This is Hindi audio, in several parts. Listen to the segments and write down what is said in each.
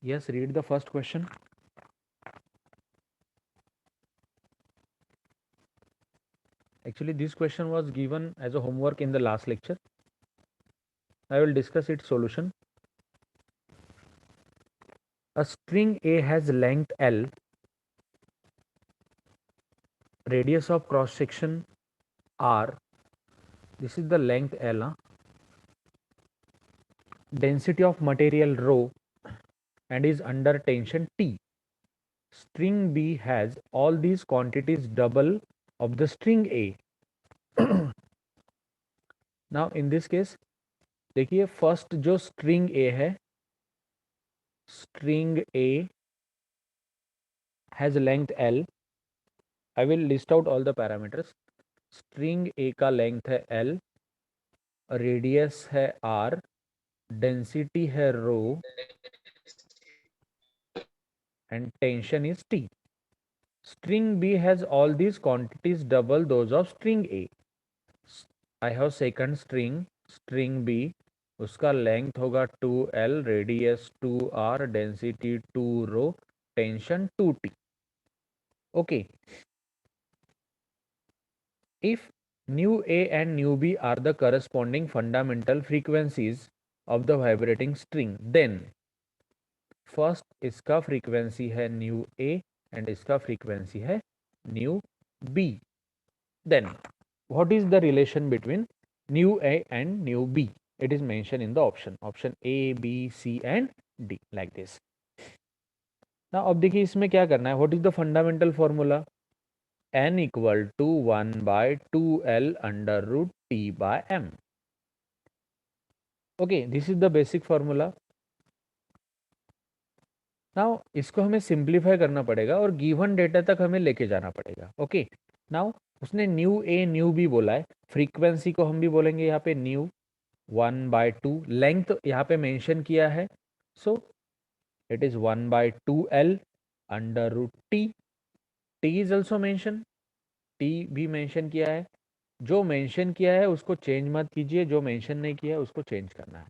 Yes, read the first question. Actually, this question was given as a homework in the last lecture. I will discuss its solution. A string A has length L, radius of cross section R. This is the length L. Density of material rho and is under tension T. String B has all these quantities double of the string A. Now in this case देखिए फर्स्ट जो स्ट्रिंग ए है, string A has length L. I will list out all the parameters. String A का लेंथ है एल, रेडियस है आर, डेंसिटी है rho and tension is T. String B has all these quantities double those of string A. I have second string B, उसका लेंथ होगा 2L, radius 2R, density 2 rho, tension 2T. Okay. If nu A and nu B are the corresponding fundamental frequencies of the vibrating string, then first इसका फ्रीक्वेंसी है न्यू ए एंड इसका फ्रीक्वेंसी है nu B. Then what is the relation between nu A and nu B? It is mentioned in the option A, B, C and D like this. Now अब देखिए इसमें क्या करना है. What is the fundamental formula? N equal to 1 by 2L under root T by M. Okay, this is the basic formula. Now इसको हमें सिंप्लीफाई करना पड़ेगा और गिवन डेटा तक हमें लेके जाना पड़ेगा. ओके. नाउ उसने न्यू ए न्यू बी बोला है, फ्रीक्वेंसी को हम भी बोलेंगे यहाँ पे न्यू 1/2. लेंथ यहाँ पे मेंशन किया है, so it is 1/2L under root T. T is also mention, T भी मेंशन किया है. जो मेंशन किया है उसको चेंज मत कीजिए, जो मेंशन नहीं किया है उसको चेंज करना है.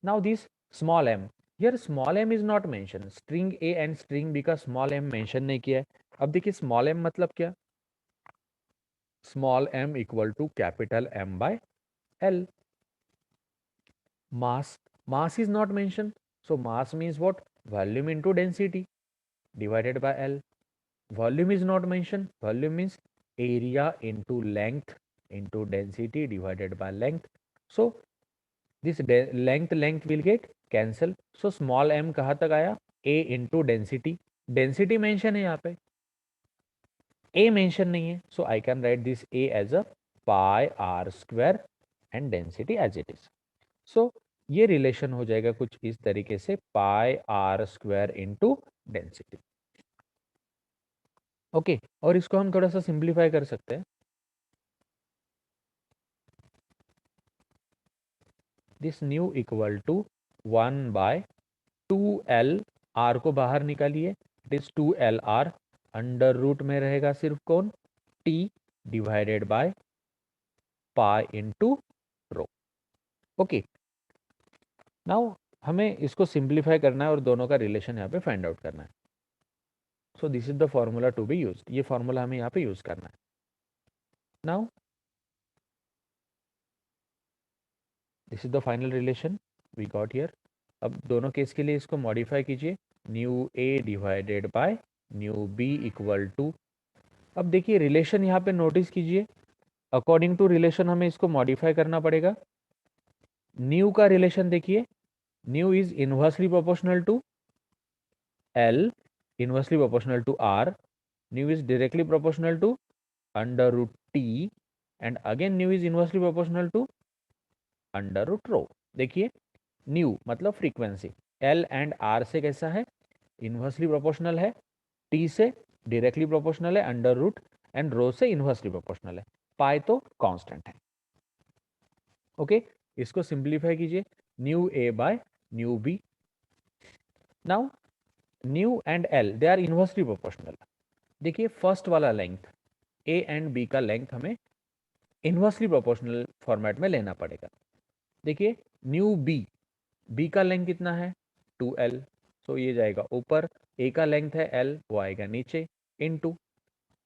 Now this small M, here small M is not mention. String A and string B का स्मॉल एम मेंशन नहीं किया है. अब देखिए स्मॉल एम मतलब क्या. Small M equal to capital M by L. Mass is not mentioned, so mass means what? Volume into density divided by L. Volume is not mentioned, volume means area into length into density divided by length. So this length will get cancel. So small m कहाँ तक आया? A into density. Density mention है यहाँ पे, A mention नहीं है, so I can write this A as a pi r square and density as it is. So ये रिलेशन हो जाएगा कुछ इस तरीके से, pi R square into density. Okay. और इसको हम थोड़ा सा सिंप्लीफाई कर सकते हैं. This nu equal to 1/2L. R को बाहर निकालिए, it is 2LR. Under root में रहेगा सिर्फ कौन? T divided by pi into rho. Okay. Now हमें इसको सिंप्लीफाई करना है और दोनों का रिलेशन यहाँ पे फाइंड आउट करना है. So this is the formula to be used. ये फॉर्मूला हमें यहाँ पे यूज करना है. Now this is the final relation we got here. अब दोनों केस के लिए इसको मॉडिफाई कीजिए. Nu A divided by nu B equal to. अब देखिए रिलेशन यहाँ पे नोटिस कीजिए. अकॉर्डिंग टू रिलेशन हमें इसको मॉडिफाई करना पड़ेगा. न्यू का रिलेशन देखिए, nu is inversely proportional to L, inversely proportional to R. Nu is directly proportional to under root T and again nu is inversely proportional to under root rho. देखिए न्यू मतलब फ्रीक्वेंसी, एल एंड आर से कैसा है? इनवर्सली प्रोपोर्शनल है. टी से डायरेक्टली प्रोपोर्शनल है अंडर रूट, एंड रो से इनवर्सली प्रोपोर्शनल है. पाई तो कांस्टेंट है. ओके. इसको सिंप्लीफाई कीजिए. Nu A by nu B. Now nu and L they are inversely proportional. देखिए फर्स्ट वाला लेंथ ए एंड बी का लेंथ हमें इनवर्सली प्रोपोर्शनल फॉर्मेट में लेना पड़ेगा. देखिए न्यू बी, बी का लेंथ कितना है? 2L. सो ये जाएगा ऊपर, ए का लेंथ है एल, वो आएगा नीचे, इनटू,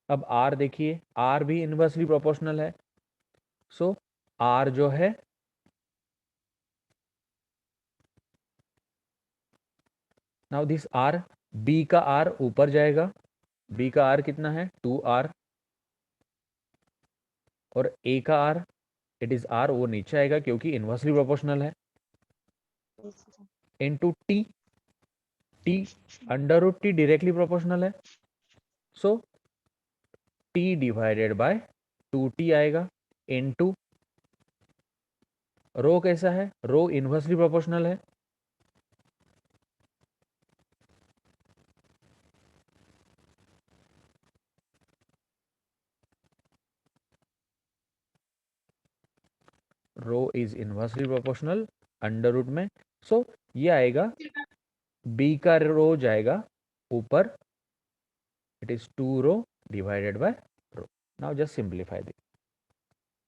अब आर देखिए, आर भी इनवर्सली प्रोपोर्शनल है, सो आर जो है, नाउ दिस आर, बी का आर ऊपर जाएगा, बी का आर कितना है 2r, और ए का आर, इट इज आर, वो नीचे आएगा क्योंकि इनवर्सली प्रोपोर्शनल है, into T, T under root T directly proportional है, so T divided by 2t आएगा, इनटू रो कैसा है, रो इनवर्सली प्रोपोर्शनल है, rho is inversely proportional under root में, सो ये आएगा, बी का रो जाएगा ऊपर, it is 2 rho divided by rho. Now just simplify this,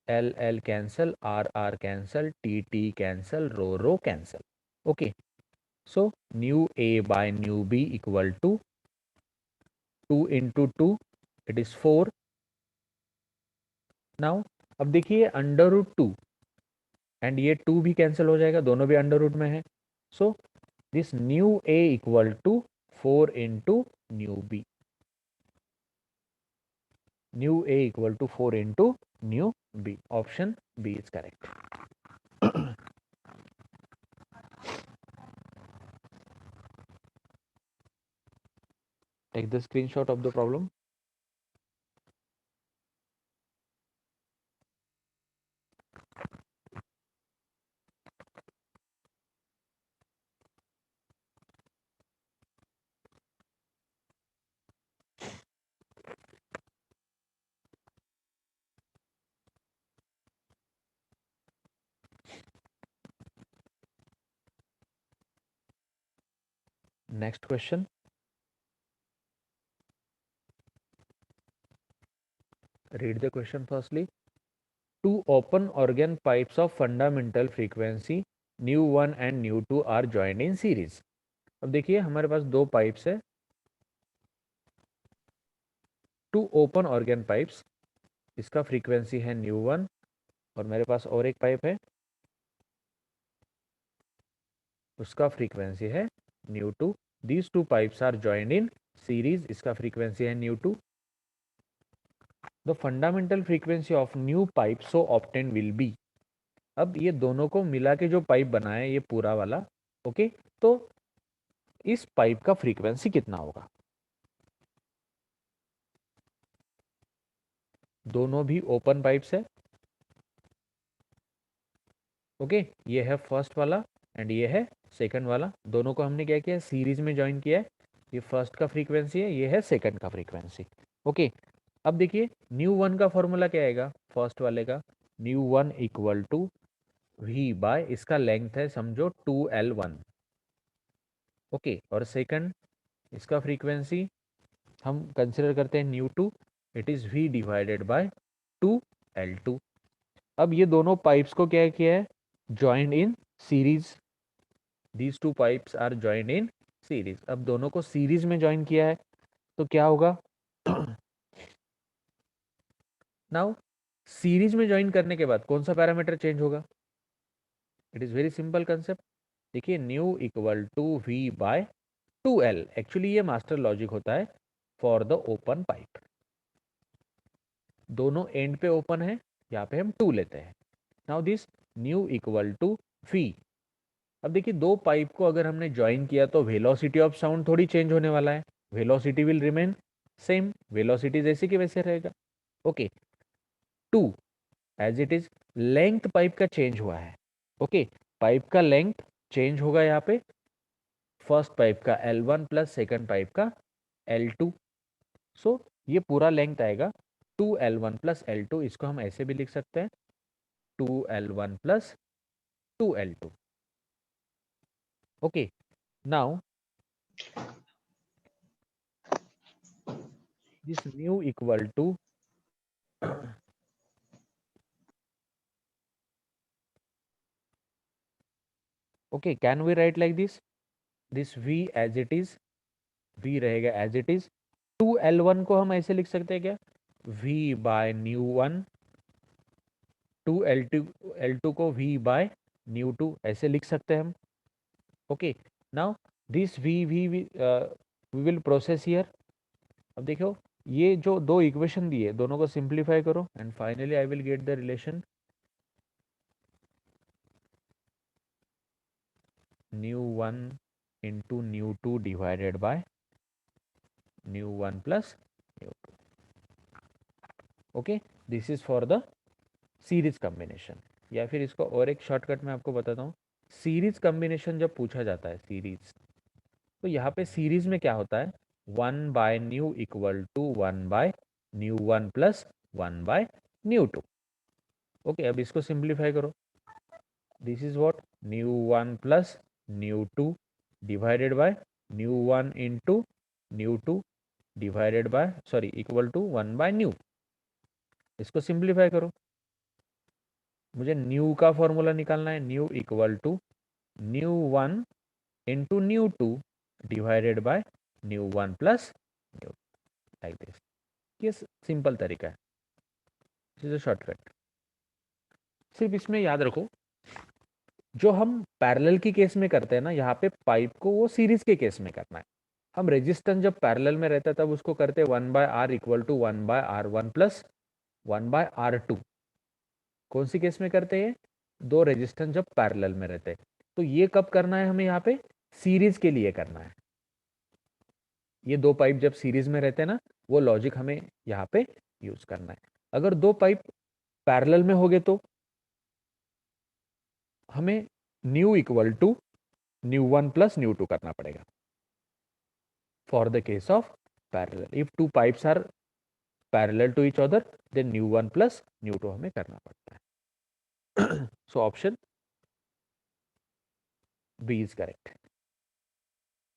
L L cancel, R R cancel, T T cancel, rho cancel, okay, so nu A by nu B equal to 2 into 2, it is 4। Now अब देखिए अंडर रूट 2 एंड ये 2 भी कैंसिल हो जाएगा, दोनों भी अंडर रूट में है, so this nu A equal to 4 into nu B, nu A equal to 4 into nu B, option B is correct. Take the screenshot of the problem. Next question. Read the question firstly. Two open organ pipes of fundamental frequency nu 1 and nu 2 are joined in series. अब देखिए हमारे पास दो पाइप्स है, टू ओपन ऑर्गन पाइप्स, इसका फ्रीक्वेंसी है न्यू 1, और मेरे पास और एक पाइप है, उसका फ्रीक्वेंसी है nu 2। These two pipes are joined in series, इसका फ्रीक्वेंसी है nu 2। The fundamental frequency of nu pipe so obtain will be, अब ये दोनों को मिला के जो पाइप बना है ये पूरा वाला, ओके, तो इस पाइप का फ्रीक्वेंसी कितना होगा, दोनों भी ओपन पाइप्स है, ओके, ये है फर्स्ट वाला एंड ये है सेकंड वाला, दोनों को हमने क्या किया है सीरीज में ज्वाइन किया है, ये फर्स्ट का फ्रीक्वेंसी है, ये है सेकंड का फ्रीक्वेंसी, ओके। अब देखिए न्यू 1 का फॉर्मूला क्या आएगा फर्स्ट वाले का, nu 1 equal to V by, इसका लेंथ है समझो 2L1, ओके, और सेकंड इसका फ्रीक्वेंसी हम कंसिडर करते हैं nu 2, it is V divided by 2L2। अब ये दोनों पाइप्स को क्या किया है, joined in series, these two pipes are joined in series, अब दोनों को सीरीज में ज्वाइन किया है तो क्या होगा, नाउ सीरीज में ज्वाइन करने के बाद कौन सा पैरामीटर चेंज होगा, it is very simple concept, देखिए nu equal to V by 2L, actually ये मास्टर लॉजिक होता है फॉर द ओपन पाइप, दोनों एंड पे ओपन है, यहाँ पे हम 2 लेते हैं, now this nu equal to V, अब देखिए दो पाइप को अगर हमने ज्वाइन किया तो वेलोसिटी ऑफ साउंड थोड़ी चेंज होने वाला है, velocity will remain same, velocity जैसे कि वैसे रहेगा, okay, 2 as it is, length pipe का चेंज हुआ है, ओके, पाइप का लेंथ चेंज होगा यहाँ पे, फर्स्ट पाइप का L1 प्लस सेकंड पाइप का L2, सो ये पूरा लेंथ आएगा 2L1 प्लस L2, इसको हम ऐसे भी लिख सकते हैं 2L1 plus 2L2, okay, now this mu equal to okay, can we write like this, this v as it is, v रहेगा एज इट इज। 2L1 को हम ऐसे लिख सकते हैं क्या, v bye nu one, 2L2 को v बाय न्यू टू ऐसे लिख सकते हैं हम। Okay, now this we will process here. अब देखो ये जो दो इक्वेशन दिए दोनों को सिंप्लीफाई करो and finally I will get the relation nu one into nu two divided by nu one plus nu two. Okay, this is for the series combination. या फिर इसको और एक शॉर्टकट में आपको बताता हूँ, सीरीज कॉम्बिनेशन जब पूछा जाता है सीरीज, तो यहाँ पे सीरीज में क्या होता है, 1/न्यू इक्वल टू 1/न्यू1 प्लस 1/न्यू2। ओके, अब इसको सिंप्लीफाई करो, दिस इज व्हाट न्यू1 प्लस न्यू2 डिवाइडेड बाय न्यू1 इंटू न्यू2 divided by sorry equal to 1/न्यू। इसको सिंप्लीफाई करो, मुझे न्यू का फॉर्मूला निकालना है, न्यू इक्वल टू न्यू1 इंटू न्यू2 डिवाइडेड बाय न्यू1 प्लस न्यू, लाइक दिस। ये सिंपल तरीका है, दिस इज अ शॉर्टकट। सिर्फ इसमें याद रखो, जो हम पैरेलल की केस में करते हैं ना, यहाँ पे पाइप को वो सीरीज के केस में करना है। हम रेजिस्टेंस जब पैरेलल में रहता है तब उसको करते हैं 1/R equal to 1/R1 plus 1/R2। कौन सी केस में करते हैं, दो रेजिस्टेंस जब पैरेलल में रहते हैं। तो ये कब करना है हमें, यहाँ पे सीरीज के लिए करना है। ये दो पाइप जब सीरीज में रहते हैं ना, वो लॉजिक हमें यहाँ पे यूज करना है। अगर दो पाइप पैरेलल में हो गए तो हमें न्यू इक्वल टू न्यू1 प्लस न्यू2 करना पड़ेगा for the case of parallel. If two pipes are parallel to each other then न्यू1 प्लस न्यू2 हमें करना पड़ता है। So option B is correct,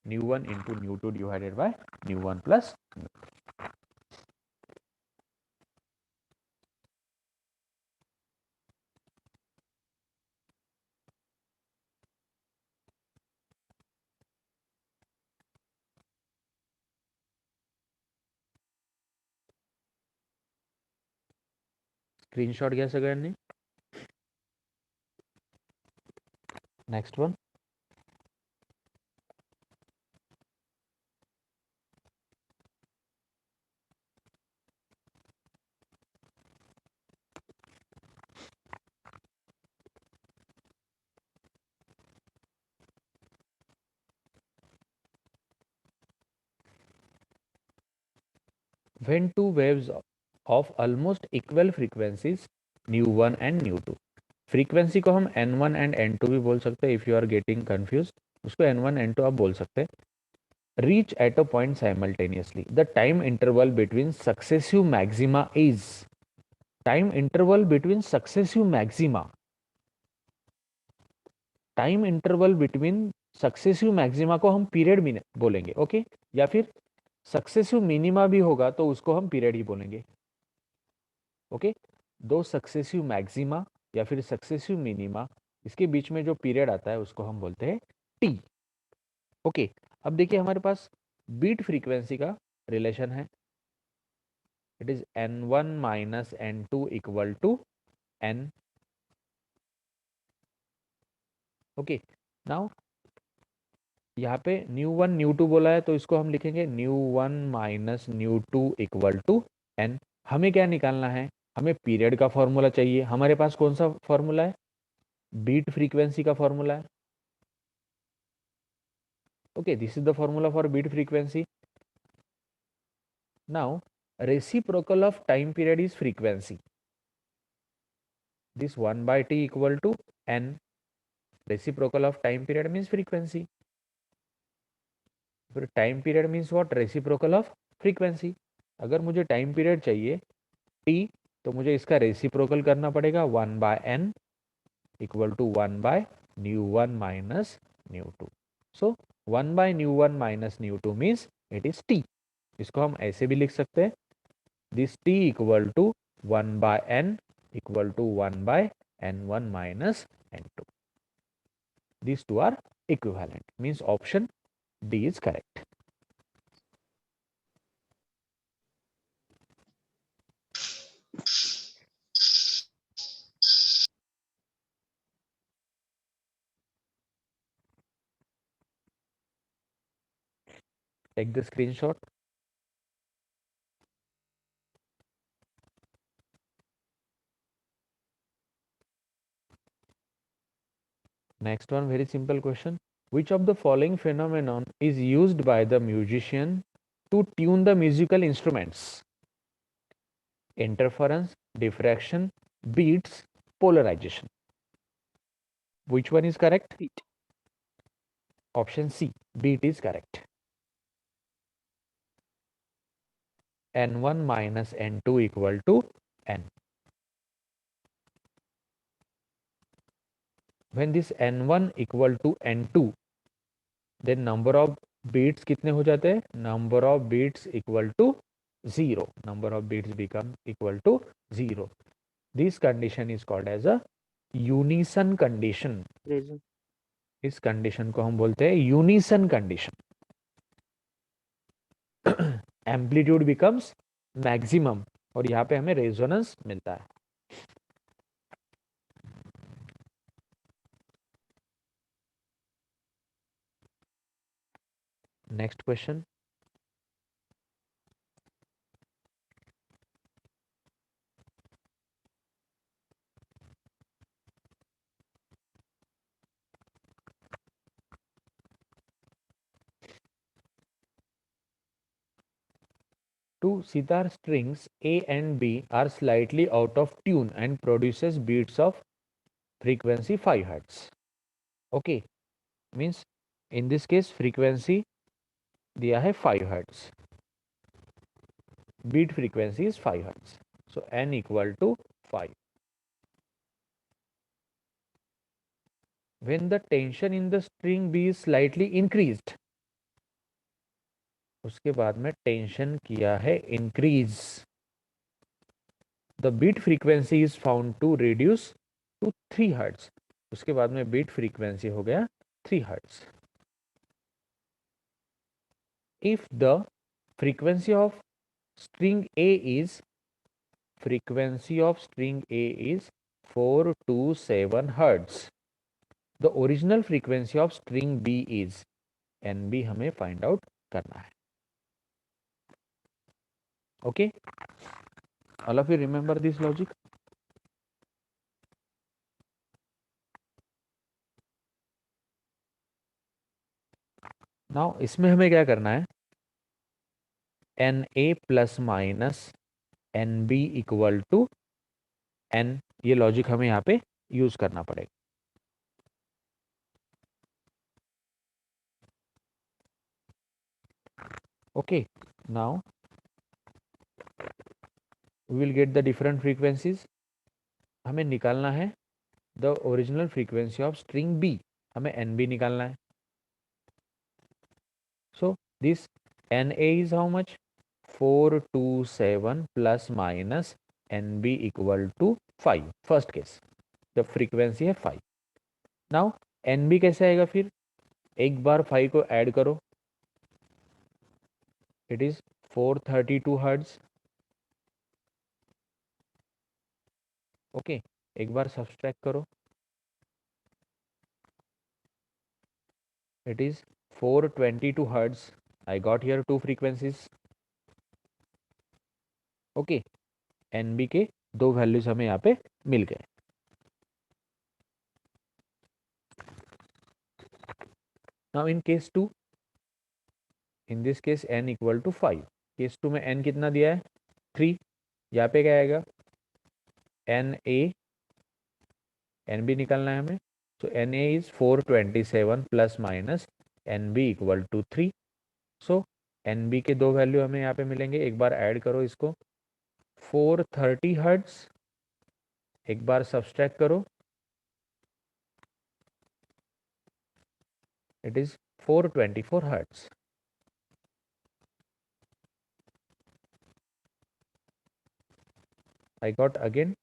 न्यू1 इंटू न्यू2 डिवाइडेड बाय न्यू1 प्लस। स्क्रीनशॉट घ्या सगळ्यांनी। Next one, when two waves of almost equal frequencies nu1 and nu2, frequency को हम n1 एंड n2 भी बोल सकते हैं, if you are getting confuse उसको n1 n2 आप बोल सकते हैं, reach at a point simultaneously, the time interval between successive maxima is, time interval between successive maxima, time interval between successive maxima को हम पीरियड बोलेंगे। ओके, या फिर सक्सेसिव मिनिमा भी होगा तो उसको हम पीरियड ही बोलेंगे। ओके, दो सक्सेसिव मैक्सिमा या फिर सक्सेसिव मिनिमा, इसके बीच में जो पीरियड आता है उसको हम बोलते हैं टी। ओके, अब देखिए हमारे पास बीट फ्रीक्वेंसी का रिलेशन है, it is n1 minus n2 equal to n। Okay, now यहाँ पे न्यू1 न्यू2 बोला है तो इसको हम लिखेंगे न्यू1 माइनस न्यू2 इक्वल टू n। हमें क्या निकालना है, हमें पीरियड का फॉर्मूला चाहिए। हमारे पास कौन सा फॉर्मूला है, बीट फ्रीक्वेंसी का फॉर्मूला है। Okay, this is the formula for beat frequency. Now reciprocal of time period is frequency, this 1/t equal to n, reciprocal of time period means frequency, फिर time period means what, reciprocal of frequency. अगर मुझे टाइम पीरियड चाहिए t, तो मुझे इसका रेसिप्रोकल करना पड़ेगा 1/n इक्वल टू 1/न्यू1 माइनस न्यू2। सो 1/न्यू1 माइनस न्यू2 मीन्स इट इज t। इसको हम ऐसे भी लिख सकते हैं, this t equal to 1/n equal to 1/n1 minus n2। These two are equivalent, means option D is correct. Take the screenshot. Next one, very simple question. Which of the following phenomenon is used by the musician to tune the musical instruments? Interference, diffraction, beats, polarization. Which one is correct? Beat. Option C, beat is correct. N1 minus N2 equal to N. When this N1 equal to N2, then number of beats कितने हो जाते हैं? Number of beats equal to 0. Number of beats become equal to 0. This condition is called as a unison condition. Reason. इस कंडीशन को हम बोलते हैं unison condition. Amplitude becomes maximum और यहाँ पे हमें रेजोनेंस मिलता है. Next question. Two sitar strings A and B are slightly out of tune and produces beats of frequency 5 Hz. Okay, means in this case frequency दिया है 5 Hz. Beat frequency is 5 Hz. So n equal to 5. When the tension in the string B is slightly increased, उसके बाद में टेंशन किया है increase, the beat frequency is found to reduce to 3 hertz. उसके बाद में बीट फ्रीक्वेंसी हो गया 3 hertz. If the frequency of string A is 4 to 7 hertz, the original frequency of string B is N B हमें फाइंड आउट करना है. Okay, all of you remember this logic. Now इसमें हमें क्या करना है? N A plus minus N B equal to N, ये लॉजिक हमें यहाँ पे यूज करना पड़ेगा. Okay, now we will get the different frequencies. हमें निकालना है the original frequency of string B, हमें एन बी निकालना है. So this N A is how much? 4 to 7 plus minus N B equal to 5. First case the frequency है 5. नाउ एन बी कैसे आएगा? फिर एक बार 5 को ऐड करो, इट इज 432 हर्ट्ज. ओके, एक बार सब्सट्रैक्ट करो, it is 422 hertz. I got here two frequencies. Okay, N B के दो वैल्यूज हमें यहाँ पे मिल गए. Now in case 2, in this case n equal to 5. Case 2 में n कितना दिया है? 3. यहाँ पे क्या आएगा? एन ए, एन बी निकालना है हमें. So N A is 427 plus minus N B equal to 3. So N B के दो वैल्यू हमें यहाँ पे मिलेंगे. एक बार ऐड करो इसको, 430 हर्ट्ज. एक बार सब्सट्रैक्ट करो, it is 424 hertz. I got again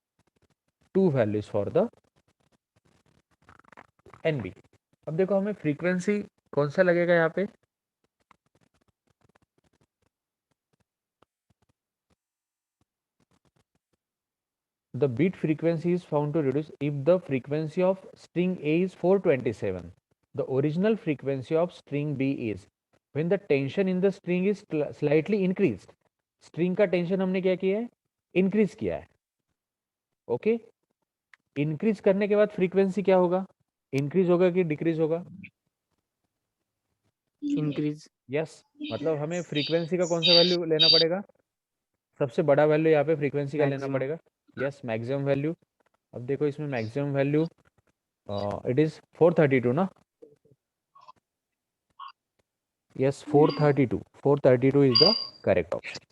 two values for the NB. अब देखो हमें फ्रीक्वेंसी कौन सा लगेगा यहाँ पे? the beat frequency is found to reduce if the frequency of string A is 427. The original frequency of string B is when the tension in the string is slightly increased. String का टेंशन हमने क्या किया है, इंक्रीज किया है. ओके, इंक्रीज करने के बाद फ्रीक्वेंसी क्या होगा, इंक्रीज होगा कि डिक्रीज होगा, इंक्रीज. यस. मतलब हमें फ्रीक्वेंसी का कौन सा वैल्यू लेना पड़ेगा, सबसे बड़ा वैल्यू यहाँ पे फ्रीक्वेंसी का लेना पड़ेगा. Yes, maximum value. अब देखो इसमें मैक्सिमम वैल्यू इट इज 432 ना. Yes, 432. 432 is the correct option.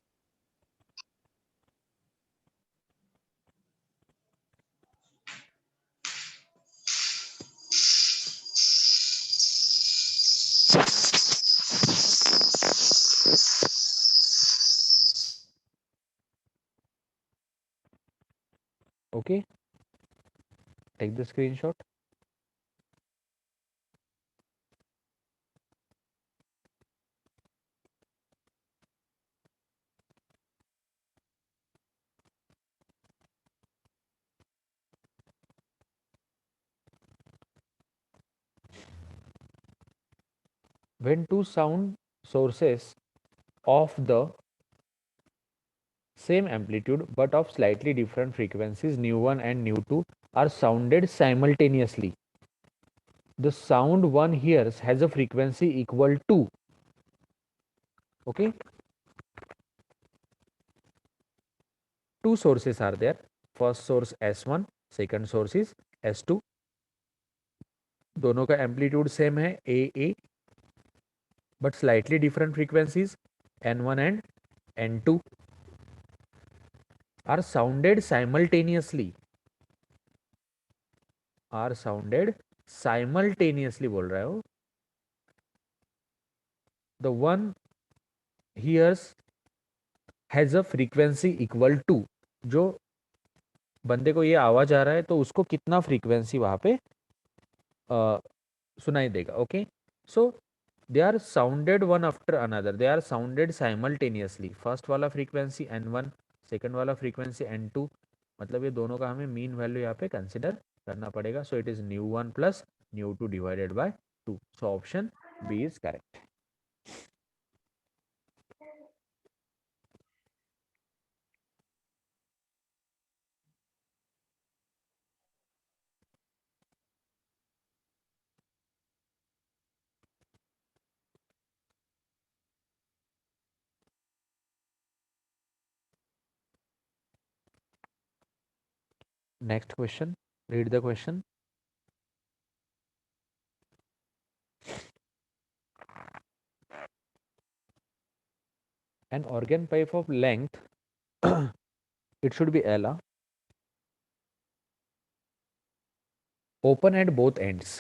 Okay, take the screenshot. When two sound sources of the same amplitude but of slightly different frequencies, nu1 and nu2, are sounded simultaneously, the sound one hears has a frequency equal to, okay, two sources are there. First source S1, second source is S2. दोनों का एम्पलीट्यूड सेम है A, but slightly different frequencies N1 and N2 are sounded simultaneously. Are sounded simultaneously बोल रहा है वो. The one hears has a frequency equal to, जो बंदे को ये आवाज आ रहा है तो उसको कितना फ्रीक्वेंसी वहां पे सुनाई देगा. Okay, so they are sounded one after another, they are sounded simultaneously. First वाला फ्रीक्वेंसी N1, सेकंड वाला फ्रीक्वेंसी N2. मतलब ये दोनों का हमें मीन वैल्यू यहाँ पे कंसिडर करना पड़ेगा. So it is nu1 plus nu2 divided by 2. So option B is correct. Next question. Read the question. An organ pipe of length, it should be L, open at both ends.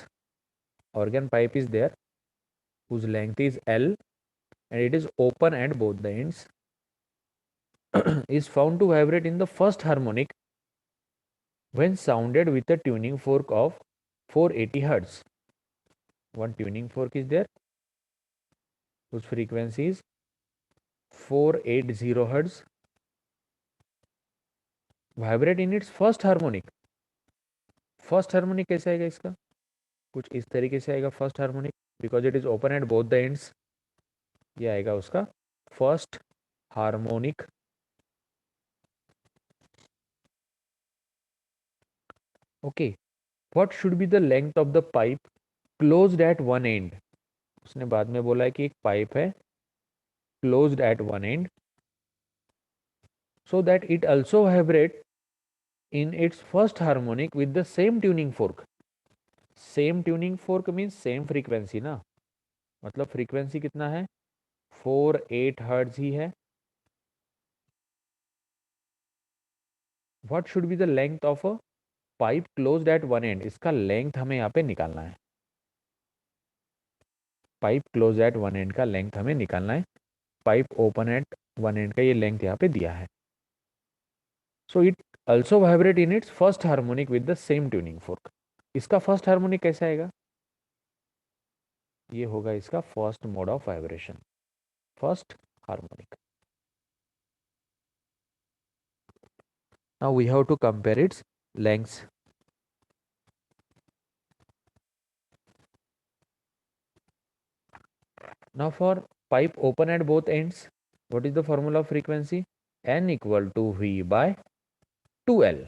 Organ pipe is there whose length is L and it is open at both the ends, is found to vibrate in the first harmonic when sounded with a tuning fork of 480 Hz. One tuning fork is there whose frequency is 480 Hz. Vibrate in its first harmonic. First harmonic कैसे आएगा इसका, कुछ इस तरीके से आएगा first harmonic, because it is open at both the ends. ये आएगा उसका first harmonic. Okay, what should be the length of the pipe closed eight one and. उसने बाद में बोला है कि एक पाइप है closed eight one and, so that it also vibrate in its first harmonic with the same tuning fork. Same tuning fork means same frequency ना, मतलब फ्रीक्वेंसी कितना है 48 हर्ट्ज ही है. What should be the length of a pipe closed at one end. इसका लेंथ हमें यहाँ पे निकालना है. Pipe close eight one and का लेंथ हमें निकालना है. Pipe open at one and का ये लेंथ यहाँ पे दिया है. So it also vibrate in its first harmonic with the same tuning fork. इसका फर्स्ट हार्मोनिक कैसे आएगा, ये होगा इसका first mode of vibration, first harmonic. Now we have to compare its lengths. Now for pipe open at both ends, what is the formula of frequency? N equal to V by 2L.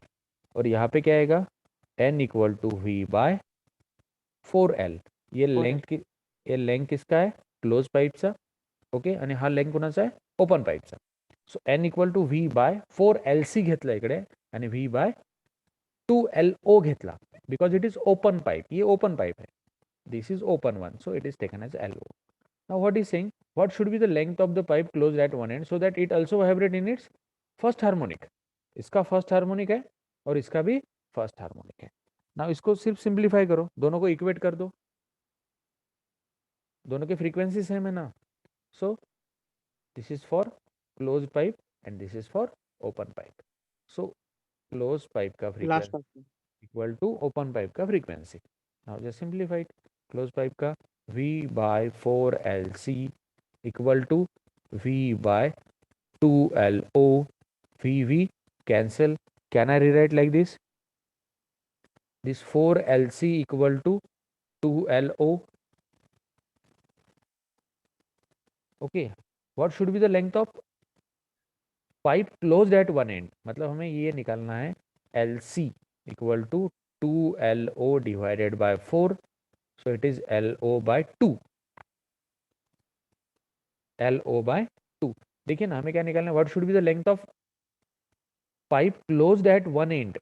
और यहाँ पे क्या आएगा? N equal to V by 4L. ये लेंथ किसका है? क्लोज पाईपचा. ओके, आणि हा लेंथ कोणाचा आहे? ओपन पाईपचा. So N equal to V by 4LC घेतला इकडे आणि V बाय 2LO घेतला because it is open pipe. ये ओपन पाईप आहे. This is open one, so it is taken as LO. Now what is saying? What should be the length of the pipe closed at one end so that it also vibrate in its first harmonic? इसका फर्स्ट हार्मोनिक है और इसका भी फर्स्ट हार्मोनिक है. नाउ इसको सिर्फ सिंप्लीफाई करो, दोनों को इक्वेट कर दो. दोनों की फ्रीक्वेंसी सेम है ना. So this is for close pipe and this is for open pipe. So close pipe का frequency equal to open pipe का frequency. Now just simplified. Close pipe का V by 4LC equal to V by 2LO. V cancel. Can I rewrite like this? This 4LC equal to 2LO. Okay. What should be the length of pipe closed at one end? मतलब हमें ये निकालना है LC equal to 2LO divided by 4. So it is LO by 2. LO by 2. देखिए ना, हमें क्या निकालना है? What should be the length of pipe closed at one end?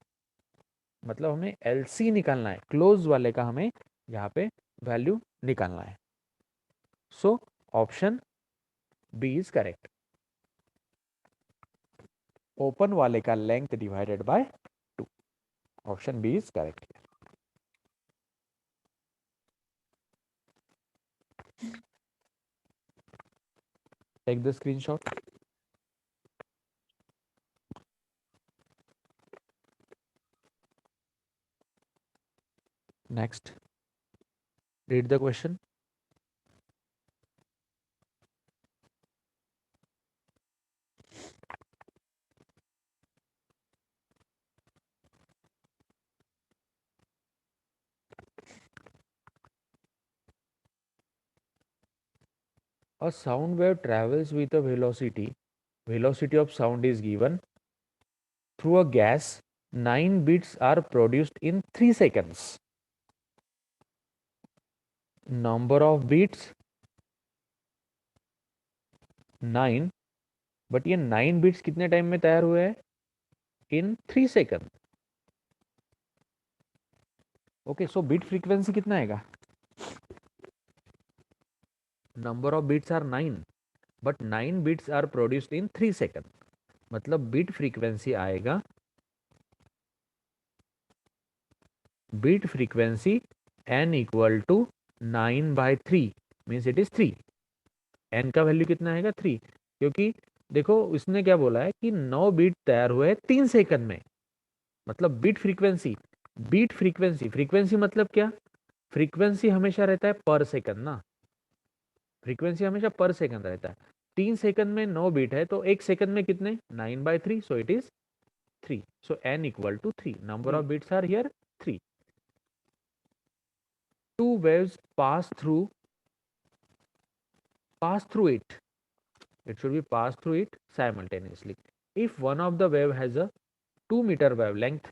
मतलब हमें LC निकालना है. क्लोज वाले का हमें यहाँ पे वैल्यू निकालना है. So option B is correct. Open वाले का length divided by 2. Option B is correct. Take the screenshot. Next, read the question. A sound wave travels with a velocity of sound is given through a gas. 9 bits are produced in 3 seconds. Number of bits 9, but ये 9 बिट्स कितने टाइम में तैयार हुए हैं? In 3 second. Okay, so beat frequency कितना आएगा? Number of beats are 9, but 9 beats are produced in 3 second. मतलब बिट फ्रीक्वेंसी आएगा, beat frequency n equal to 9/3 means it is 3. n का वैल्यू कितना आएगा? 3. क्योंकि देखो उसने क्या बोला है कि 9 बिट तैयार हुए 3 सेकंड में. मतलब बिट फ्रीक्वेंसी, फ्रीक्वेंसी मतलब क्या? फ्रीक्वेंसी हमेशा रहता है पर सेकंड ना. फ्रीक्वेंसी हमेशा पर सेकंड रहता है. 3 सेकंड में 9 बीट है तो 1 सेकंड में कितने? 9/3. So it is 3. So n equal to 3. Number of beats are here 3. Two waves pass through it. It should be pass through it simultaneously. If one of the wave has a 2-meter wavelength,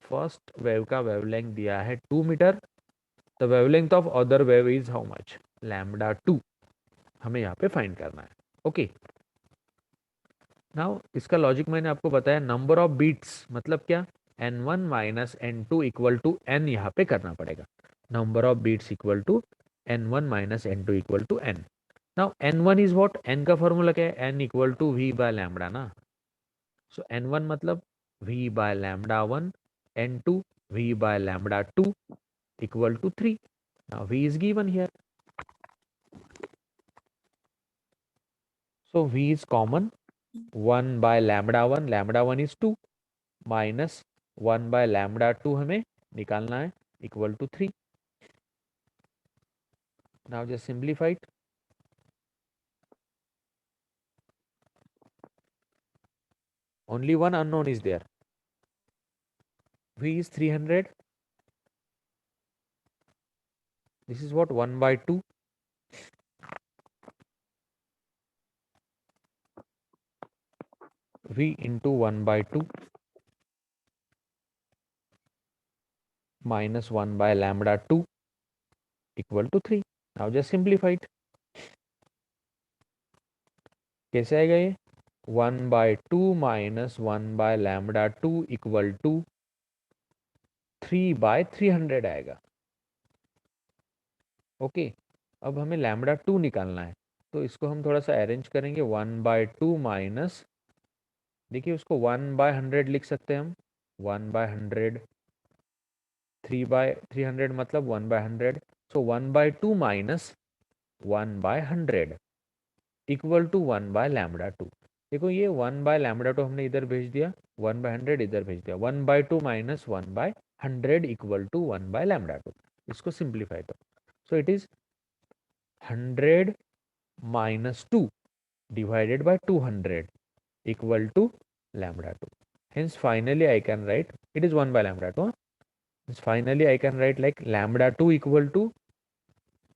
first wave का wavelength दिया है 2 metre. The wavelength of other wave is how much? Lambda 2. हमें यहाँ पे फाइंड करना है. ओके, नाउ इसका लॉजिक मैंने आपको बताया. नंबर ऑफ बीट्स मतलब क्या? n1 minus n2 equal to n यहाँ पे करना पड़ेगा. Number of beats equal to n1 minus n2 equal to n. Now n1 is what? n का फॉर्मूला क्या है? n equal to v by lambda ना. सो n1 मतलब v by lambda 1, n2 v by lambda 2 equal to 3. Now v is given here. So V is common. 1 by lambda 1 is 2 minus 1 by lambda 2 हमें निकालना है equal to 3. Now just simplify it. only one unknown is there. V is 300. This is what, 1 by 2. V into 1 by 2 minus 1 by lambda 2 equal to 3. Now just simplify it. कैसे आएगा ये? 1 by 2 minus 1 by lambda 2 equal to 3 by 300 आएगा. ओके, अब हमें लैम्बडा 2 निकालना है, तो इसको हम थोड़ा सा अरेंज करेंगे. 1 by 2 माइनस, देखिए उसको 1 by 100 लिख सकते हैं हम. 1 by 100, 3 by 300 मतलब 1 by 100. So 1 by 2 minus 1 by 100 equal to 1 by lambda 2. देखो ये 1 by लैम्बडा 2 हमने इधर भेज दिया, 1 by 100 इधर भेज दिया. 1 by 2 minus 1 by 100 equal to 1 by lambda 2. इसको सिंप्लीफाई करो. So it is 100 minus 2 divided by 200 equal to lambda 2. Hence finally I can write, it is 1 by lambda 2. Hence finally I can write like lambda 2 equal to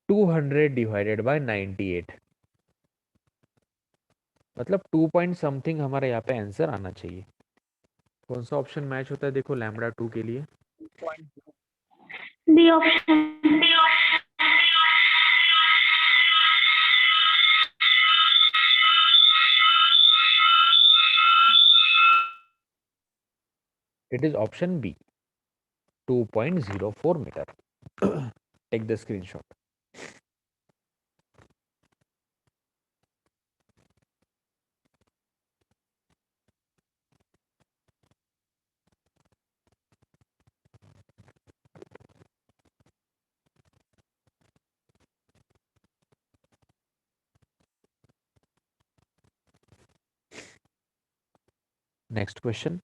200 divided by 98. मतलब 2 point something हमारा यहाँ पे आंसर आना चाहिए. कौन सा ऑप्शन मैच होता है देखो लैम्बडा 2 के लिए? B option. It is option B, 2.04 meter. Take the screenshot. Next question.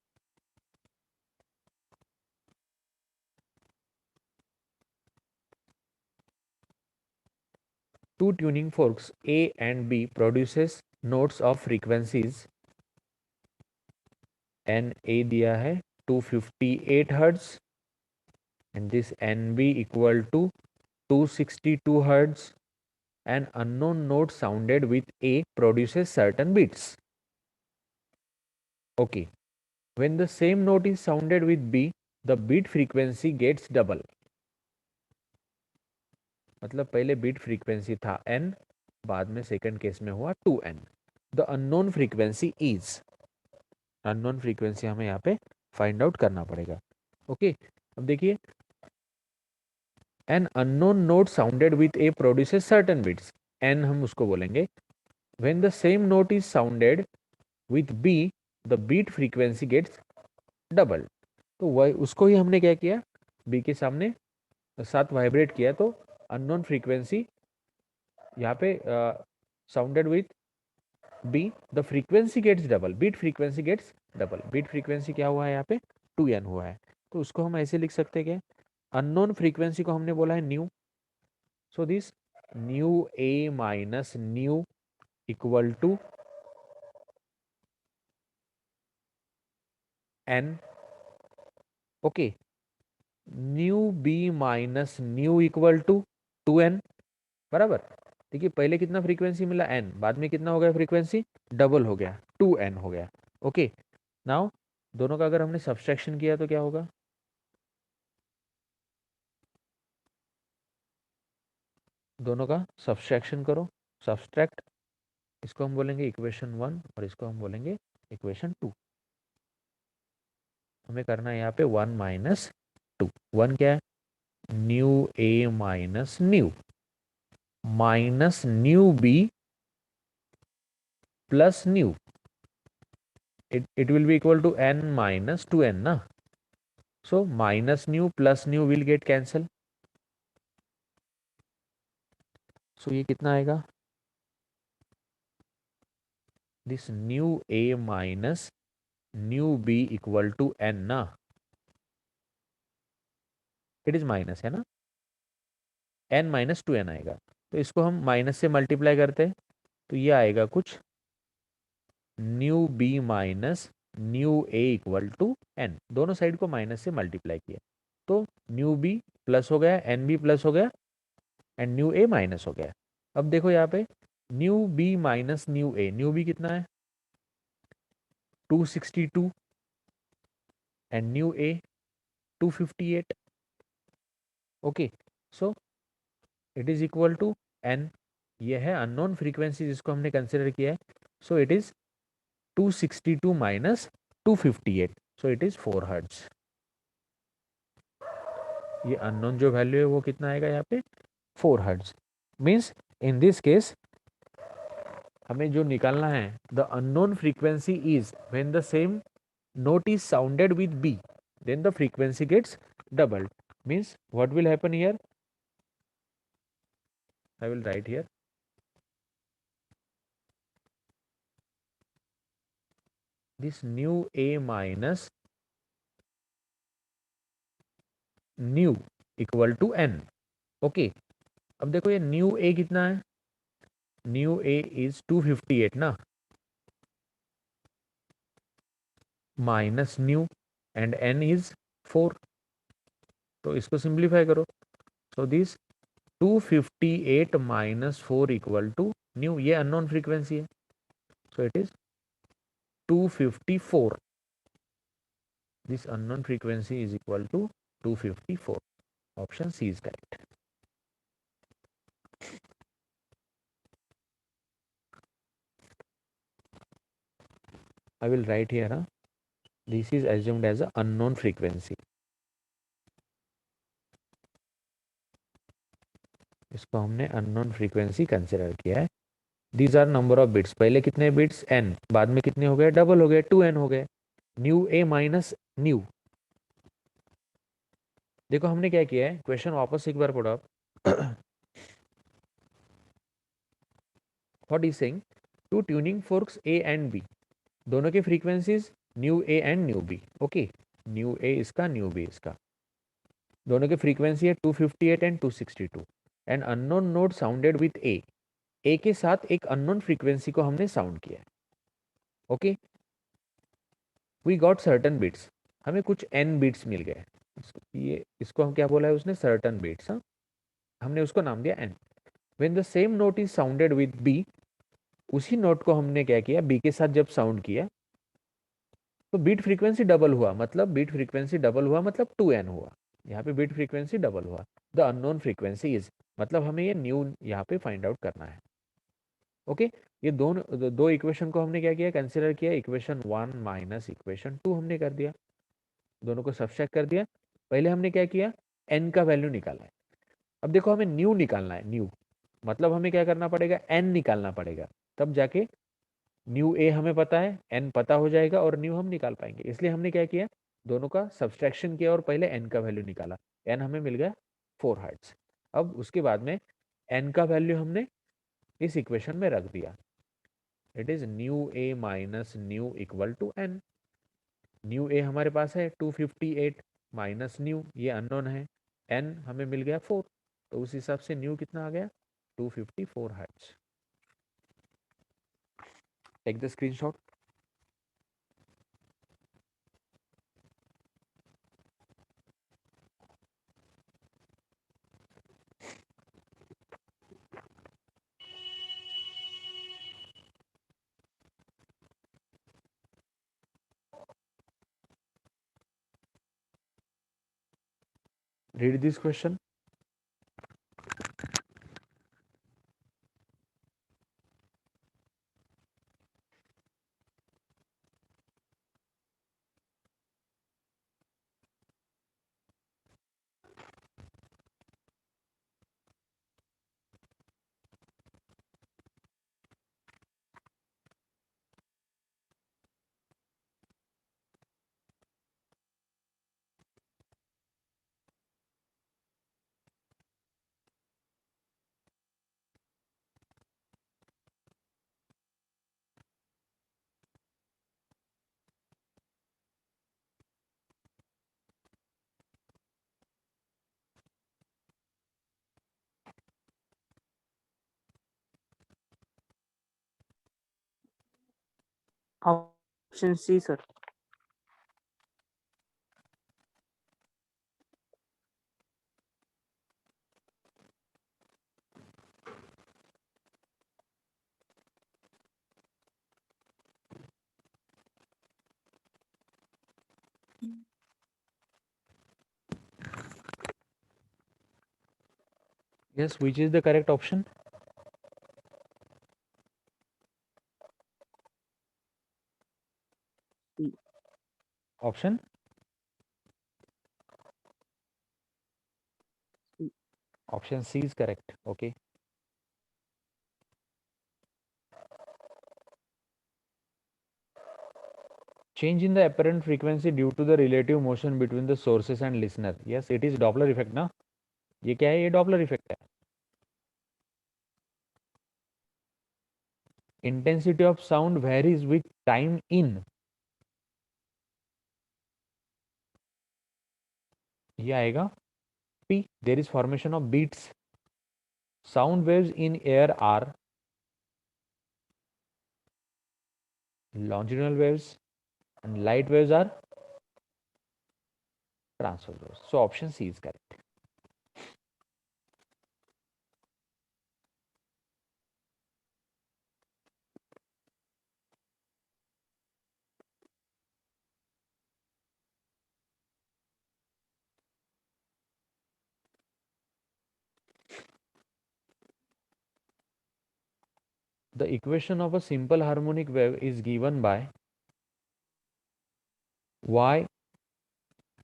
Two tuning forks A and B produces notes of frequencies. N A दिया है 258 Hz and this NB equal to 262 Hz. An unknown note sounded with A produces certain beats. Okay, when the same note is sounded with B, the beat frequency gets double. मतलब पहले बीट फ्रीक्वेंसी था n, बाद में सेकंड केस में हुआ 2n. The unknown frequency is, unknown frequency हमें यहाँ पे फाइंड आउट करना पड़ेगा. ओके, अब देखिए an unknown note sounded with A produces certain beats. N हम उसको बोलेंगे. When the same note is sounded with B, the beat frequency gets double. तो वही उसको ही हमने क्या किया, बी के सामने साथ वाइब्रेट किया, तो अननोन फ्रीक्वेंसी यहाँ पे sounded with B, the frequency gets double, beat frequency gets double. Beat frequency क्या हुआ है यहाँ पे, 2n हुआ है. तो उसको हम ऐसे लिख सकते हैं क्या, अननोन फ्रीक्वेंसी को हमने बोला है nu. So this nu A minus nu equal to n. Okay, nu B minus nu equal to 2n. बराबर. देखिए पहले कितना फ्रीक्वेंसी मिला n, बाद में कितना हो गया फ्रीक्वेंसी, डबल हो गया, 2n हो गया. ओके, नाउ दोनों का अगर हमने सब्सट्रैक्शन किया तो क्या होगा, दोनों का सब्सट्रैक्शन करो, सब्सट्रैक्ट. इसको हम बोलेंगे इक्वेशन 1 और इसको हम बोलेंगे इक्वेशन 2. हमें करना है यहाँ पे 1 माइनस 2. 1 क्या है, nu A minus nu minus nu B plus nu. it will be equal to n minus 2n ना. so minus new plus new will get cancel. so ये कितना आएगा, this new a minus new b equal to n ना. it is minus है ना, n minus 2n आएगा. तो इसको हम माइनस से मल्टीप्लाई करते हैं, तो ये आएगा कुछ nu B minus nu A equal to N, दोनों साइड को माइनस से मल्टीप्लाई किया तो न्यू बी प्लस हो गया, एन बी प्लस हो गया एंड न्यू ए माइनस हो गया। अब देखो यहाँ पे nu B minus nu A, nu B कितना है 262 and nu A 258। Okay, so it is equal to N, ये है अननोन फ्रीक्वेंसी जिसको हमने कंसिडर किया है। So it is 262 minus 258, so it is 4 hertz. ये अननोन जो वैल्यू है वो कितना आएगा यहाँ पे 4 hertz. Means in this case हमें जो निकालना है the unknown frequency is when the same note is sounded with B, then the frequency gets doubled. Means what will happen here? I will write here. This new A minus new equal to N. Okay. अब देखो ये new A कितना है? New A is 258 ना, minus new and N is 4. तो इसको सिंप्लीफाई करो. So this 258 minus 4 equal to new, ये अननोन फ्रीक्वेंसी है. So it is 254. This unknown frequency is equal to 254. Option C is correct. I will write here, this is assumed as a unknown frequency. इसको हमने unknown frequency consider किया है. These are number of bits. पहले कितने bits n, बाद में कितने हो गए, डबल हो गए, 2n हो गए. New a minus new. देखो हमने क्या किया है, क्वेश्चन वापस एक बार पढ़ो आप. What is saying? Two tuning forks A and B, दोनों की frequencies nu A and nu B. Okay, nu A इसका, न्यू बी इसका, दोनों की फ्रीक्वेंसी है 258 and 262. And unknown note sounded with A के साथ एक अननोन फ्रीक्वेंसी को हमने साउंड किया है. Okay, we got certain beats, हमें कुछ एन बिट्स मिल गए. ये इसको हम क्या बोला है उसने, सर्टन बिट्स. हाँ, हमने उसको नाम दिया N. When the same note is sounded with B, उसी नोट को हमने क्या किया, बी के साथ जब साउंड किया तो बीट फ्रीक्वेंसी डबल हुआ. मतलब बीट फ्रीक्वेंसी डबल हुआ मतलब 2n हुआ. यहाँ पे बीट फ्रीक्वेंसी डबल हुआ. द अननोन फ्रीक्वेंसी इज, मतलब हमें ये न्यू यहाँ पे फाइंड आउट करना है. ओके, ये दोनों दो इक्वेशन को हमने क्या किया, कंसिडर किया. इक्वेशन 1 माइनस इक्वेशन 2 हमने कर दिया, दोनों को सबट्रैक्ट कर दिया. पहले हमने क्या किया, n का वैल्यू निकाला है. अब देखो हमें न्यू निकालना है. न्यू मतलब हमें क्या करना पड़ेगा, n निकालना पड़ेगा, तब जाके न्यू ए हमें पता है, एन पता हो जाएगा और न्यू हम निकाल पाएंगे. इसलिए हमने क्या किया, दोनों का सब्सट्रैक्शन किया और पहले एन का वैल्यू निकाला. एन हमें मिल गया 4 हर्ट्ज. अब उसके बाद में एन का वैल्यू हमने इस इक्वेशन में रख दिया. It is nu A minus nu equal to N. Nu A हमारे पास है 258 माइनस न्यू, ये अननोन है, एन हमें मिल गया 4. तो उस हिसाब से न्यू कितना आ गया, 254 hertz. Take the screenshot. Read this question. Option C sir. Yes, which is the correct option? C. Option C. option C is correct. Okay. Change in the apparent frequency due to the relative motion between the sources and listener. Yes, it is Doppler effect ना. ये क्या है? ये Doppler effect है. Intensity of sound varies with time in. ये आएगा P. There is formation of beats. Sound waves in air are longitudinal waves and light waves are transverse waves. So option C is correct. The equation of a simple harmonic wave is given by y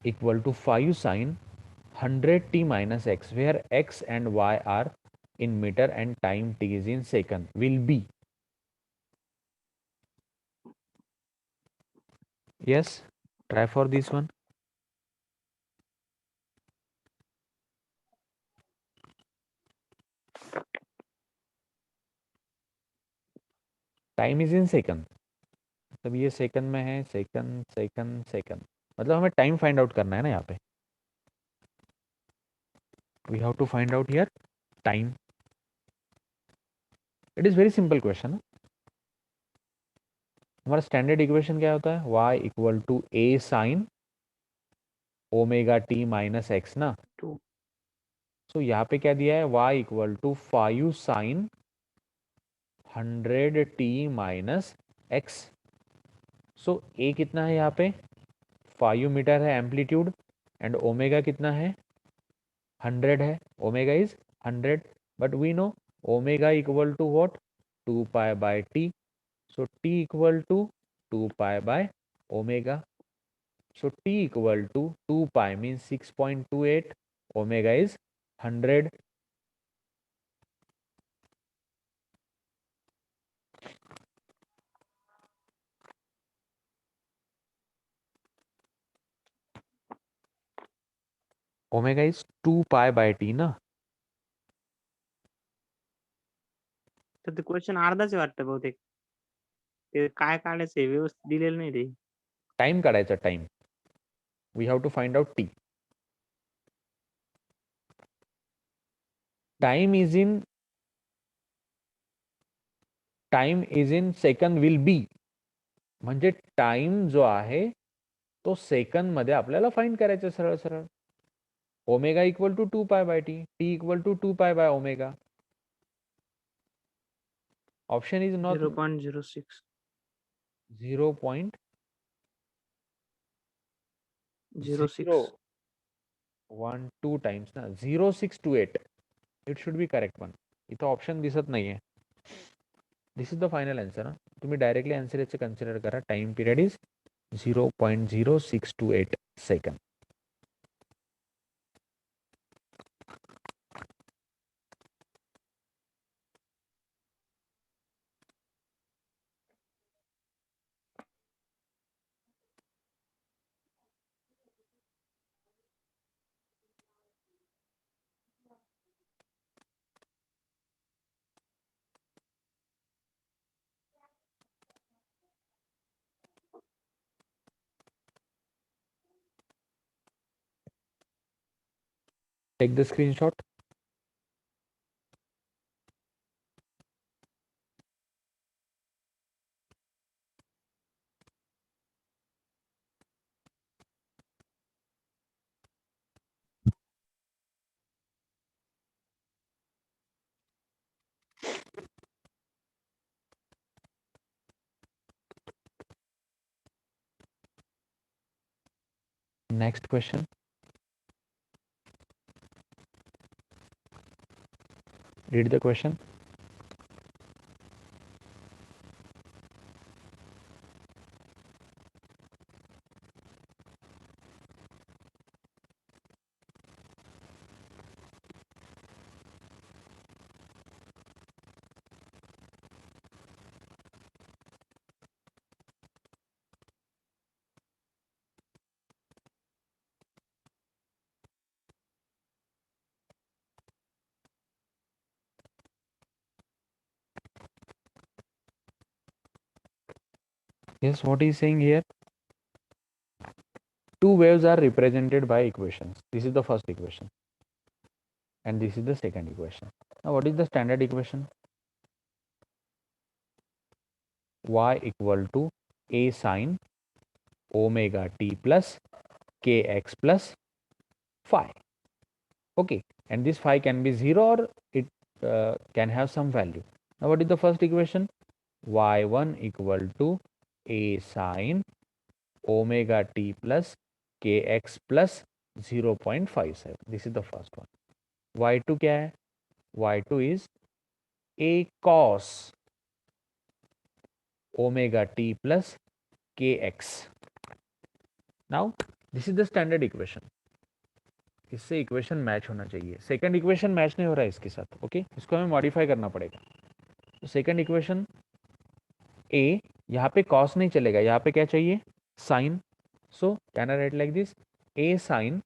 equal to 5 sine 100 t minus x, where x and y are in meter and time t is in second, will be. Yes, try for this one. Time is in second, मतलब ये सेकंड में है. सेकंड सेकंड सेकंड, मतलब हमें टाइम फाइंड आउट करना है ना. यहाँ पे we have to find out here time. It is very simple question. हमारा स्टैंडर्ड इक्वेशन क्या होता है? y equal to A sine omega T minus X ना. 2. सो यहाँ पे क्या दिया है? y equal to 5 sine 100 T minus X. So A कितना है यहाँ पे? 5 मीटर है एम्पलीट्यूड, एंड ओमेगा कितना है? 100 है. Omega is 100, but we know omega equal to what? 2 pi by T. So T equal to 2 pi by omega. So t equal to 2 pi means 6.28. Omega is 100. Omega is 2 pi by t ना. तर ते क्वेश्चन अर्धाच आहे वाटतं बहुतेक. ते काय काढायचंय व्यवस्थित दिलेलं नाही ते. टाइम काढायचा time. We have to find out t. Time is in second will be. म्हणजे टाइम जो आहे तो सेकंड मध्ये आपल्याला फाइंड करायचा सरळ सरळ. Omega equal to 2 pi by T, T equal to 2 pi by omega. Option is not 0.06. 06. 0.012 times ना. 0628. It should be correct one. इथं ऑप्शन दिसत नाहीये. This is the final answer. तुम्ही डायरेक्टली आन्सर याचं कन्सिडर करा. Time period is 0.0628 second. Take the screenshot. Next question. Read the question. Yes, what he's saying here, two waves are represented by equations. This is the first equation and this is the second equation. Now what is the standard equation? Y equal to a sine omega t plus kx plus phi. Okay, and this phi can be 0 or it can have some value. Now what is the first equation? Y1 equal to a sine omega t plus kx plus 0.57. This is the first one. Y2 क्या है? Y2 is a cos omega t plus kx. Now this is the standard equation. इससे इक्वेशन मैच होना चाहिए. सेकंड इक्वेशन मैच नहीं हो रहा है इसके साथ. ओके, इसको हमें मॉडिफाई करना पड़ेगा. तो सेकंड इक्वेशन ए, यहाँ पे कॉस नहीं चलेगा, यहाँ पे क्या चाहिए? Sine. So can I write like this, A sine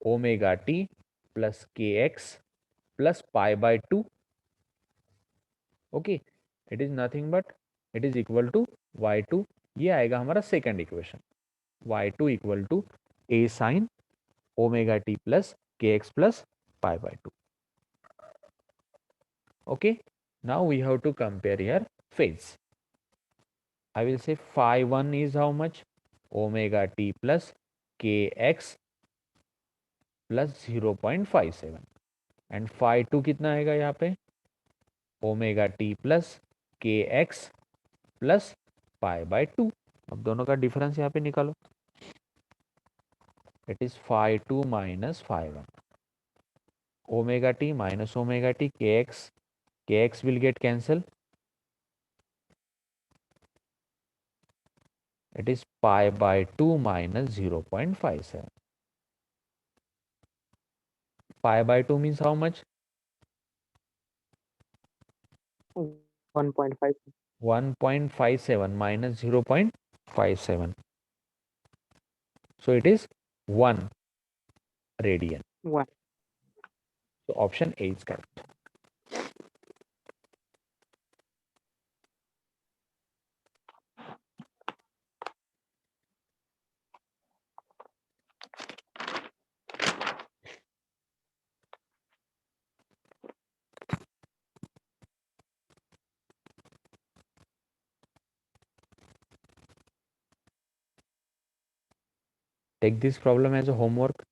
omega T plus K X plus pi by 2. Okay, it is nothing but it is equal to y2. ये आएगा हमारा second equation. y2 equal to A sine omega t plus kx plus pi by 2. Okay, now we have to compare here phase. I will say phi 1 is how much? Omega t plus kx plus 0.57 and phi 2 कितना आएगा यहाँ पे? Omega t plus kx plus pi by 2. अब दोनों का डिफरेंस यहाँ पे निकालो. It is phi 2 minus phi 1. Omega t minus omega t, kx will get cancelled. It is pi by 2 minus 0.57. Pi by 2 means how much? 1.5. 1.57 minus 0.57. So it is 1 radian. 1. So option A is correct. Take this problem as a homework.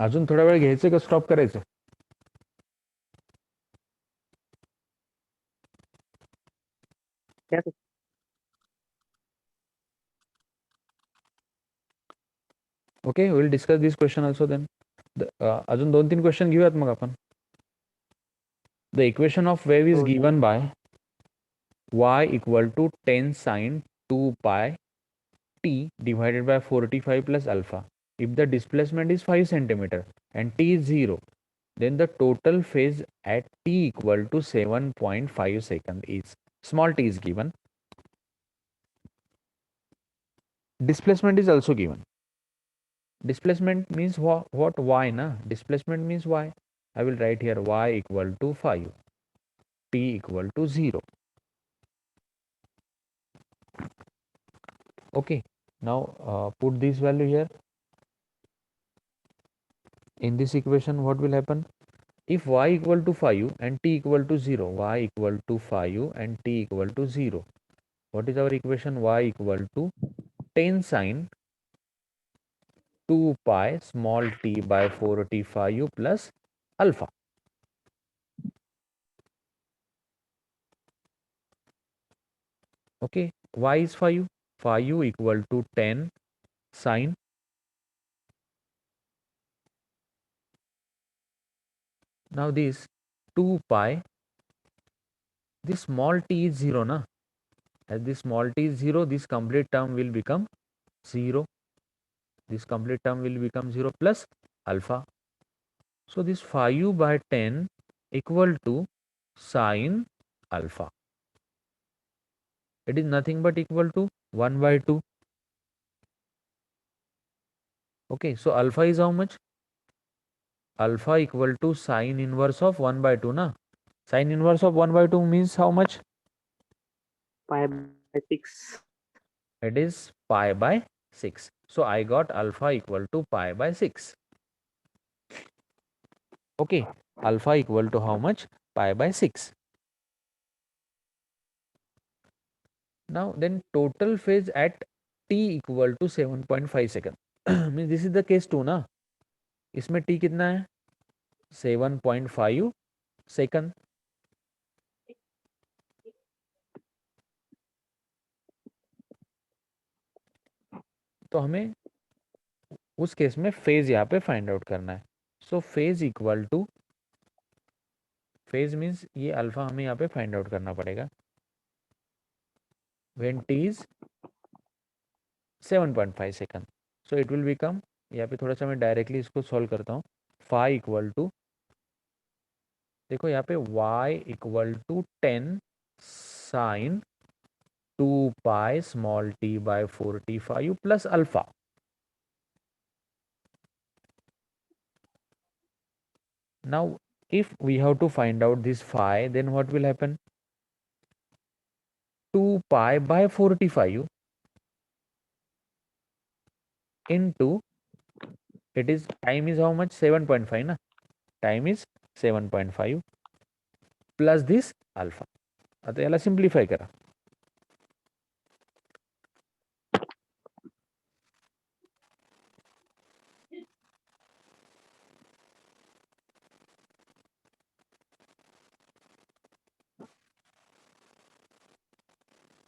अजून थोडा वेळ घ्यायचं का स्टॉप करायचं? Yes. Okay, we'll discuss this question also then. अजून 2-3 क्वेश्चन घेऊयात मग आपण. The equation of wave is So, given by y equal to 10 sine 2 pi t divided by 45 plus alpha. If the displacement is 5 centimeter and t is 0, then the total phase at t equal to 7.5 second is, small t is given. Displacement is also given. Displacement means what? Y na? Displacement means y. I will write here y equal to 5, t equal to 0. Okay, now put this value here. In this equation, what will happen? If y equal to 5 and t equal to 0, y equal to 5 and t equal to 0, what is our equation? Y equal to 10 sine 2 pi small t by 4t5 plus alpha. Okay, y is 5, 5 equal to 10 sine. Now this 2 pi, this small t is 0 na. As this small t is 0, this complete term will become 0. This complete term will become 0 plus alpha. So this 5 by 10 equal to sine alpha. It is nothing but equal to 1 by 2. Okay, so alpha is how much? Alpha equal to sine inverse of 1 by 2 na. Sine inverse of 1 by 2 means how much? Pi by 6. It is pi by 6. So I got alpha equal to pi by 6. Okay, alpha equal to how much? Pi by 6. Now then total phase at t equal to 7.5 second. Means this is the case 2 ना. इसमें t कितना है? 7.5 सेकंड. तो हमें उस केस में फेज यहाँ पे फाइंड आउट करना है. So phase equal to, phase means ये अल्फा हमें यहाँ पे फाइंड आउट करना पड़ेगा. When t is 7.5 second, so it will become, यहाँ पे थोड़ा सा मैं डायरेक्टली इसको सॉल्व करता हूँ. फाई इक्वल टू, देखो यहाँ पे y equal to 10 sine 2 pi small t by 4t5 plus alpha. Now if we have to find out this phi, then what will happen? 2 pi by 45 into, it is, time is how much? 7.5 na. Time is 7.5 plus this alpha. आता याला simplify करा.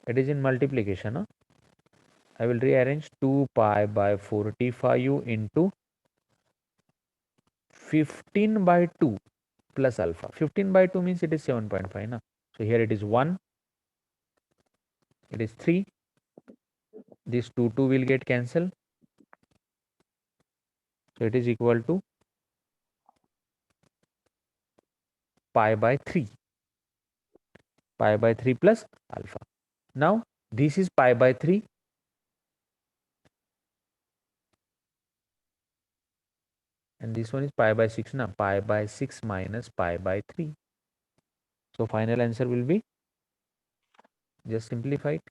It is in multiplication. Huh? I will rearrange 2 pi by 45 into 15 by 2 plus alpha. 15 by 2 means it is 7.5 na. So here it is 1, it is 3, this 2 will get cancelled. So it is equal to pi by 3. Pi by 3 plus alpha. Now this is pi by 3 and this one is pi by 6 now. Pi by 6 minus pi by 3. So final answer will be, just simplify it.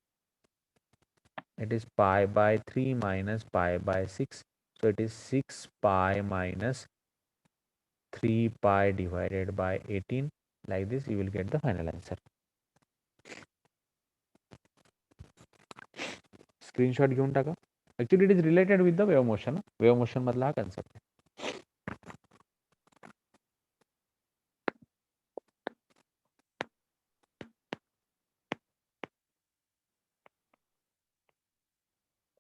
It is pi by 3 minus pi by 6. So it is 6 pi minus 3 pi divided by 18. Like this you will get the final answer. Screenshot घेऊन टाका. Actually it is related with the wave motion. Wave motion मधला हा concept आहे.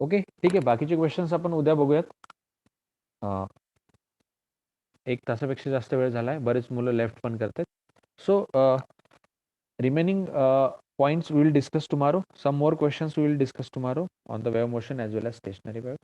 ओके ठीक आहे. बाकीचे क्वेश्चन्स आपण उद्या बघूयात. 1 तासापेक्षा जास्त वेळ झालाय. बरेच मुलं लेफ्ट पण करतात. सो remaining points we will discuss tomorrow. Some more questions we will discuss tomorrow on the wave motion as well as stationary wave.